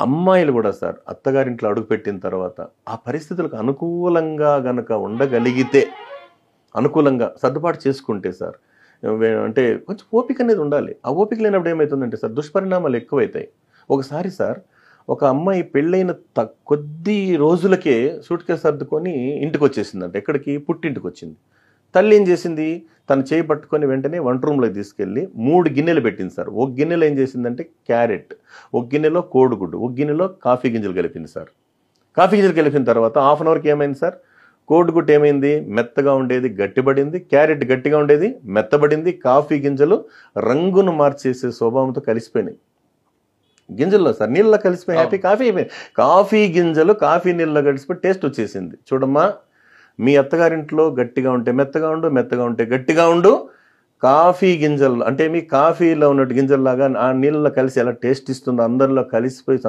అమ్మాయిలు కూడా సార్ అత్తగారింట్లో అడుగుపెట్టిన తర్వాత ఆ పరిస్థితులకు అనుకూలంగా గనక ఉండగలిగితే, అనుకూలంగా సర్దుబాటు చేసుకుంటే సార్, అంటే కొంచెం ఓపిక అనేది ఉండాలి. ఆ ఓపిక లేనప్పుడు ఏమవుతుందంటే సార్ దుష్పరిణామాలు ఎక్కువైతాయి. ఒకసారి సార్ ఒక అమ్మాయి పెళ్ళైన కొద్ది రోజులకే సూట్ కేసు సర్దుకొని ఇంటికొచ్చేసిందంట. ఎక్కడికి? పుట్టింటికొచ్చింది. తల్లి ఏం చేసింది? తన చేయి పట్టుకొని వెంటనే వంట రూమ్‌లోకి తీసుకెళ్ళి 3 గిన్నెలు పెట్టింది సార్. ఒక గిన్నెలో ఏం చేసిందంటే క్యారెట్, ఒక గిన్నెలో కోడిగుడ్డు, ఒక గిన్నెలో కాఫీ గింజలు కలిపింది సార్. కాఫీ గింజలు కలిపిన తర్వాత హాఫ్ అన్ అవర్‌కి ఏమైంది సార్? కోడిగుడ్డు ఏమైంది? మెత్తగా ఉండేది గట్టిపడింది. క్యారెట్ గట్టిగా ఉండేది మెత్తబడింది. కాఫీ గింజలు రంగును మార్చేసే స్వభావంతో కలిసిపోయినాయి. గింజల్లో సార్ నీళ్ళలో కలిసిపోయి హ్యాపీ కాఫీ అయిపోయింది. కాఫీ గింజలు కాఫీ నీళ్ళలో కలిసిపోయి టేస్ట్ వచ్చేసింది. చూడమ్మా, మీ అత్తగారింట్లో గట్టిగా ఉంటే మెత్తగా ఉండు, మెత్తగా ఉంటే గట్టిగా ఉండు. కాఫీ గింజలు అంటే మీ కాఫీలో ఉన్నట్టు గింజల్లాగా ఆ నీళ్ళలో కలిసి ఎలా టేస్ట్ ఇస్తుందో అందరిలో కలిసిపోయి